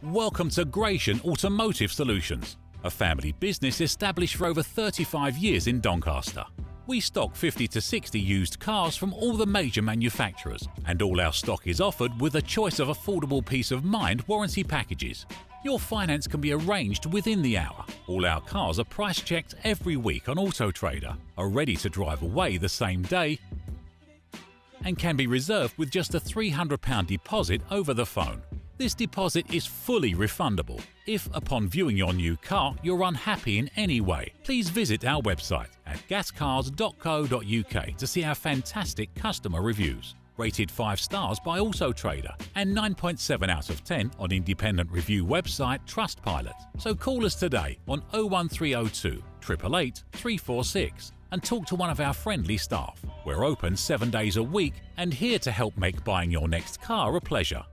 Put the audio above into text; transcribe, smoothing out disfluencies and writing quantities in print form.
Welcome to Gratian Automotive Solutions, a family business established for over 35 years in Doncaster. We stock 50 to 60 used cars from all the major manufacturers, and all our stock is offered with a choice of affordable peace of mind warranty packages. Your finance can be arranged within the hour. All our cars are price checked every week on Auto Trader, are ready to drive away the same day, and can be reserved with just a £300 deposit over the phone. This deposit is fully refundable. If, upon viewing your new car, you're unhappy in any way, please visit our website at gascars.co.uk to see our fantastic customer reviews. Rated 5 stars by Auto Trader and 9.7 out of 10 on independent review website Trustpilot. So call us today on 01302 888 346 and talk to one of our friendly staff. We're open 7 days a week and here to help make buying your next car a pleasure.